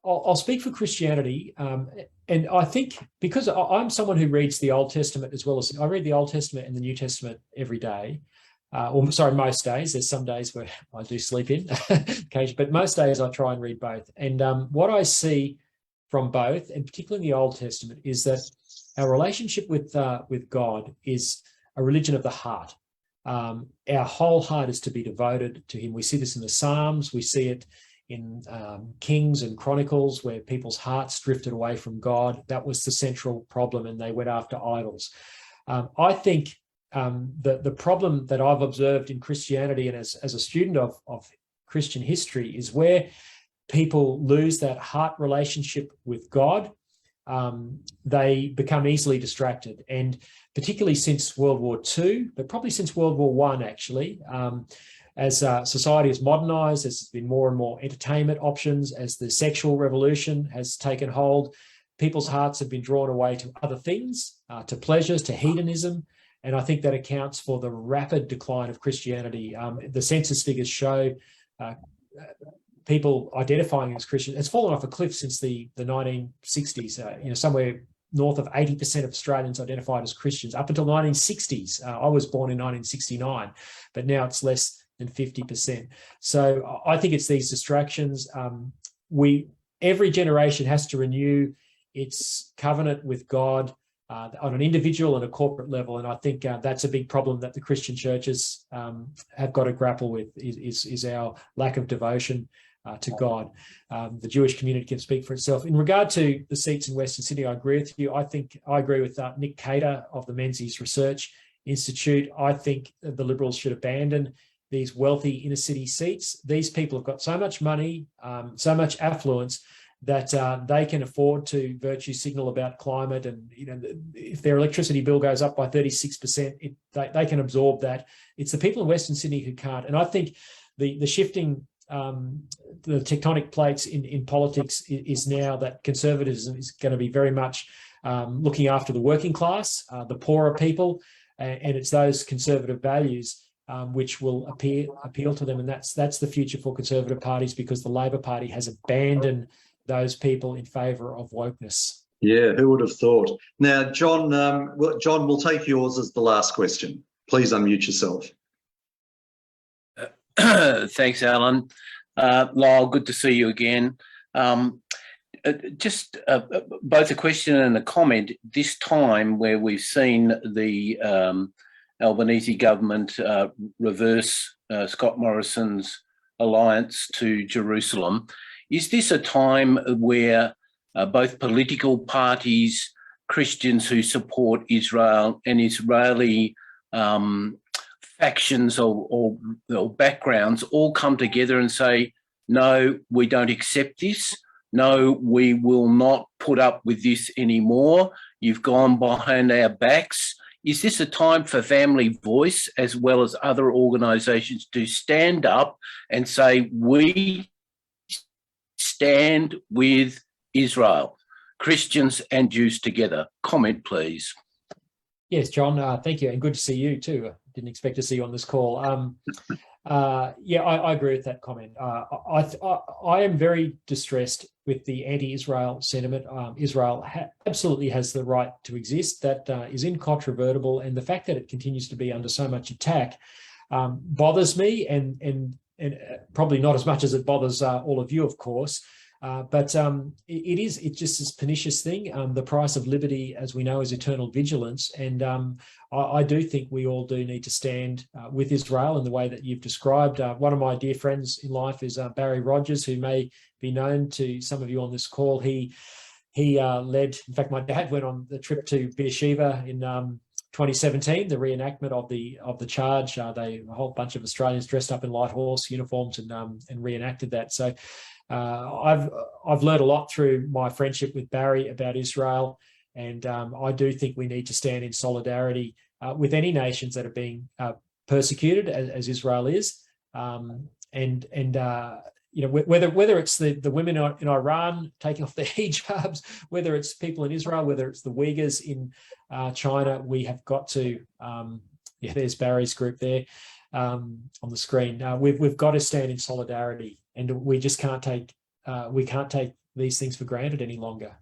I'll speak for Christianity, and I think because I'm someone who reads the Old Testament as well as I read the Old Testament and the New Testament every day. Or sorry, most days. There's some days where I do sleep in occasionally, but most days I try and read both. And what I see from both, and particularly in the Old Testament, is that our relationship with God is a religion of the heart. Our whole heart is to be devoted to him. We see this in the Psalms. We see it in Kings and Chronicles, where people's hearts drifted away from God. That was the central problem, and they went after idols. I think the problem that I've observed in Christianity, and as a student of Christian history, is where people lose that heart relationship with God. They become easily distracted, and particularly since World War II, but probably since World War I, actually, as society has modernized, there's been more and more entertainment options, as the sexual revolution has taken hold, people's hearts have been drawn away to other things, to pleasures, to hedonism, and I think that accounts for the rapid decline of Christianity. The census figures show people identifying as Christian. It's fallen off a cliff since the 1960s. Somewhere north of 80% of Australians identified as Christians. Up until the 1960s, I was born in 1969, but now it's less than 50%. So I think it's these distractions. Every generation has to renew its covenant with God on an individual and a corporate level, and I think that's a big problem that the Christian churches have got to grapple with. Is our lack of devotion to God. The Jewish community can speak for itself. In regard to the seats in Western Sydney, I agree with you. I agree with Nick Cater of the Menzies Research Institute. I think the Liberals should abandon these wealthy inner city seats. These people have got so much money, so much affluence, that they can afford to virtue signal about climate, and if their electricity bill goes up by 36%, they can absorb that. It's the people in Western Sydney who can't. And I think the shifting, the tectonic plates in politics is now that conservatism is going to be very much looking after the working class, the poorer people, and it's those conservative values which will appeal to them, and that's the future for conservative parties, because the Labor Party has abandoned those people in favour of wokeness. Yeah, who would have thought? Now, John, we'll take yours as the last question. Please unmute yourself. Thanks, Alan. Lyle, good to see you again. Just both a question and a comment. This time where we've seen the Albanese government reverse Scott Morrison's alliance to Jerusalem, is this a time where both political parties, Christians who support Israel, and Israeli factions or backgrounds all come together and say, no, we don't accept this. No, we will not put up with this anymore. You've gone behind our backs. Is this a time for Family Voice as well as other organisations to stand up and say, we stand with Israel, Christians and Jews together? Comment, please. Yes, John, thank you, and good to see you too. I didn't expect to see you on this call. Yeah, I agree with that comment. I am very distressed with the anti-Israel sentiment. Israel absolutely has the right to exist. That is incontrovertible, and the fact that it continues to be under so much attack bothers me, and probably not as much as it bothers all of you, of course. But it's just this pernicious thing. The price of liberty, as we know, is eternal vigilance. And I do think we all do need to stand with Israel in the way that you've described. One of my dear friends in life is Barry Rogers, who may be known to some of you on this call. He led, in fact, my dad went on the trip to Beersheba in 2017, the reenactment of the charge. A whole bunch of Australians dressed up in light horse uniforms and reenacted that. So I've learned a lot through my friendship with Barry about Israel, and I do think we need to stand in solidarity with any nations that are being persecuted, as Israel is, whether it's the women in Iran taking off their hijabs, whether it's people in Israel, whether it's the Uyghurs in China, we have got to. There's Barry's group there on the screen. We've got to stand in solidarity, and we just can't take these things for granted any longer.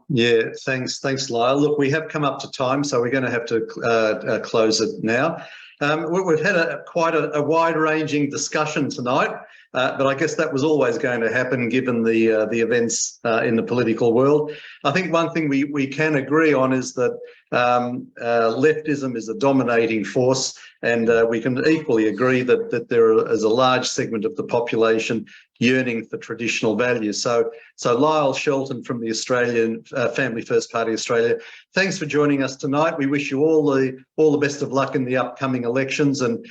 Yeah, thanks, Lyle. Look, we have come up to time, so we're going to have to close it now. We've had quite a wide-ranging discussion tonight, but I guess that was always going to happen given the events in the political world. I think one thing we can agree on is that leftism is a dominating force, and we can equally agree that there is a large segment of the population yearning for traditional values. So Lyle Shelton from the Australian Family First Party Australia, thanks for joining us tonight. We wish you all the best of luck in the upcoming elections, and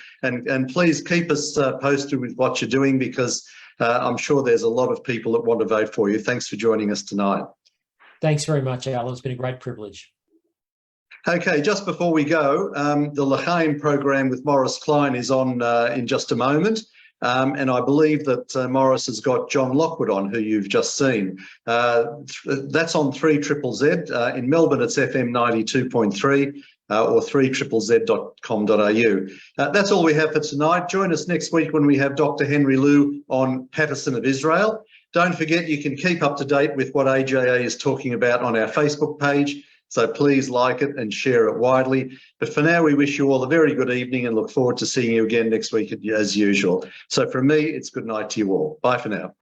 please keep us posted with what you're doing, because I'm sure there's a lot of people that want to vote for you. Thanks for joining us tonight. Thanks very much, Alan. It's been a great privilege. Okay, just before we go, the L'Chaim program with Maurice Klein is on in just a moment. And I believe that Maurice has got John Lockwood on, who you've just seen. That's on 3ZZZ. In Melbourne, it's FM 92.3 or 3ZZZ.com.au. That's all we have for tonight. Join us next week when we have Dr. Henry Liu on Patterson of Israel. Don't forget, you can keep up to date with what AJA is talking about on our Facebook page. So please like it and share it widely. But for now, we wish you all a very good evening and look forward to seeing you again next week as usual. So from me, it's good night to you all. Bye for now.